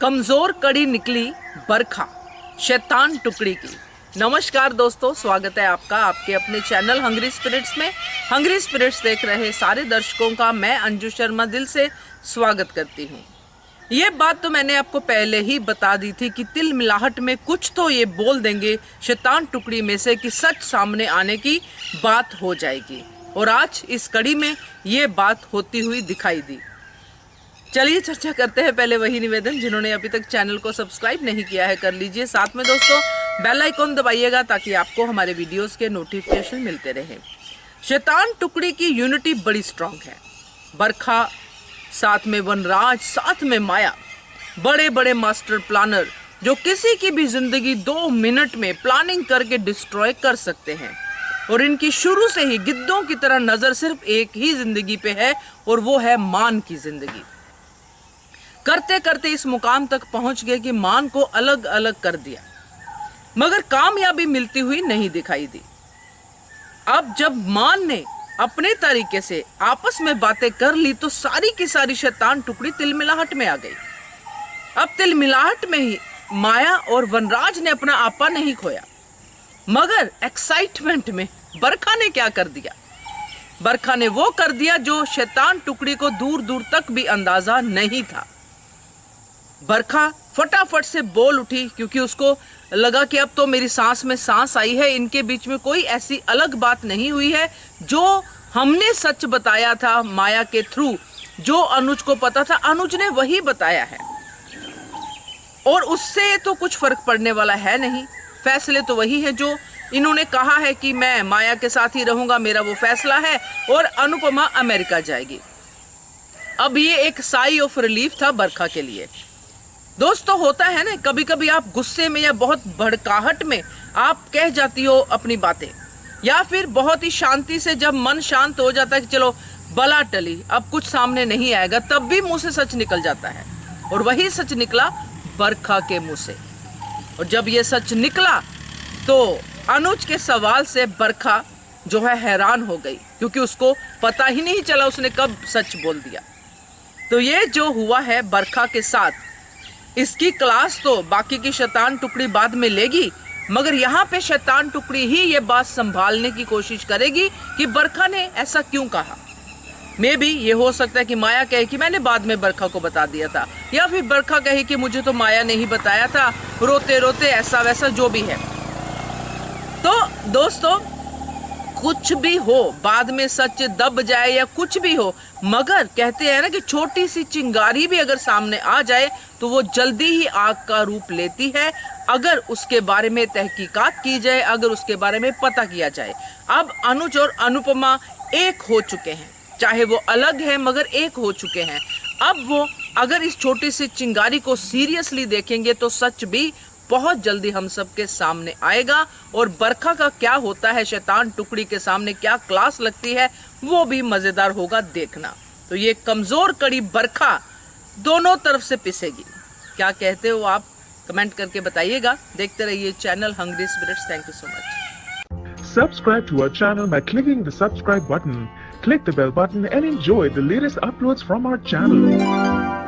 कमजोर कड़ी निकली बरखा शैतान टुकड़ी की। नमस्कार दोस्तों, स्वागत है आपका आपके अपने चैनल हंग्री स्पिरिट्स में। हंग्री स्पिरिट्स देख रहे सारे दर्शकों का मैं अंजू शर्मा दिल से स्वागत करती हूँ। ये बात तो मैंने आपको पहले ही बता दी थी कि तिल मिलाहट में कुछ तो ये बोल देंगे शैतान टुकड़ी में से कि सच सामने आने की बात हो जाएगी, और आज इस कड़ी में ये बात होती हुई दिखाई दी। चलिए चर्चा करते हैं। पहले वही निवेदन, जिन्होंने अभी तक चैनल को सब्सक्राइब नहीं किया है कर लीजिए। साथ में दोस्तों बेल आइकॉन दबाइएगा ताकि आपको हमारे वीडियोस के नोटिफिकेशन मिलते रहे। शैतान टुकड़ी की यूनिटी बड़ी स्ट्रांग है। बरखा, साथ में वनराज, साथ में माया, बड़े बड़े मास्टर प्लानर जो किसी की भी जिंदगी 2 मिनट में प्लानिंग करके डिस्ट्रॉय कर सकते हैं। और इनकी शुरू से ही गिद्धों की तरह नजर सिर्फ एक ही जिंदगी पे है, और वो है मान की जिंदगी। करते करते इस मुकाम तक पहुंच गए कि मान को अलग अलग कर दिया, मगर कामयाबी मिलती हुई नहीं दिखाई दी। अब जब मान ने अपने तरीके से आपस में बातें कर ली तो सारी की सारी शैतान टुकड़ी तिलमिलाहट में आ गई। अब तिलमिलाहट में ही माया और वनराज ने अपना आपा नहीं खोया, मगर एक्साइटमेंट में बरखा ने क्या कर दिया? बरखा ने वो कर दिया जो शैतान टुकड़ी को दूर दूर तक भी अंदाजा नहीं था। बरखा फटाफट से बोल उठी, क्योंकि उसको लगा कि अब तो मेरी सांस में सांस आई है। इनके बीच में कोई ऐसी अलग बात नहीं हुई है। जो हमने सच बताया था माया के थ्रू, जो अनुज को पता था, अनुज ने वही बताया है, और उससे तो कुछ फर्क पड़ने वाला है नहीं। फैसले तो वही है जो इन्होंने कहा है कि मैं माया के साथ ही रहूंगा, मेरा वो फैसला है, और अनुपमा अमेरिका जाएगी। अब ये एक साई ऑफ रिलीफ था बरखा के लिए। दोस्तों होता है ना, कभी कभी आप गुस्से में या बहुत भड़काहट में आप कह जाती हो अपनी बातें, या फिर बहुत ही शांति से जब मन शांत हो जाता है कि चलो बला टली, अब कुछ सामने नहीं आएगा, तब भी मुंह से सच निकल जाता है। और वही सच निकला बरखा के मुंह से। और जब ये सच निकला तो अनुज के सवाल से बरखा जो है हैरान हो गई, क्योंकि उसको पता ही नहीं चला उसने कब सच बोल दिया। तो ये जो हुआ है बरखा के साथ, इसकी क्लास तो बाकी की शैतान टुकड़ी बाद में लेगी, मगर यहाँ पे शैतान टुकड़ी ही ये बात संभालने की कोशिश करेगी कि बरखा ने ऐसा क्यों कहा। मे बी ये हो सकता है कि माया कहे कि मैंने बाद में बरखा को बता दिया था, या फिर बरखा कहे कि मुझे तो माया ने ही बताया था, रोते रोते ऐसा वैसा जो भी है। तो दोस्तों कुछ भी हो, बाद में सच दब जाए या कुछ भी हो, मगर कहते हैं ना कि छोटी सी चिंगारी भी अगर सामने आ जाए तो वो जल्दी ही आग का रूप लेती है, अगर उसके बारे में तहकीकात की जाए, अगर उसके बारे में पता किया जाए। अब अनुज और अनुपमा एक हो चुके हैं, चाहे वो अलग है मगर एक हो चुके हैं। अब वो अगर इस छोटी सी चिंगारी को सीरियसली देखेंगे तो सच भी बहुत जल्दी हम सबके सामने आएगा, और बरखा का क्या होता है शैतान टुकड़ी के सामने, क्या क्लास लगती है, वो भी मजेदार होगा देखना। तो ये कमजोर कड़ी बरखा दोनों तरफ से पिसेगी। क्या कहते हो आप? कमेंट करके बताइएगा। देखते रहिए channel Hungry Spirits. Thank you so much. Subscribe to our channel by clicking the subscribe button. Click the bell button and enjoy the latest uploads from our channel.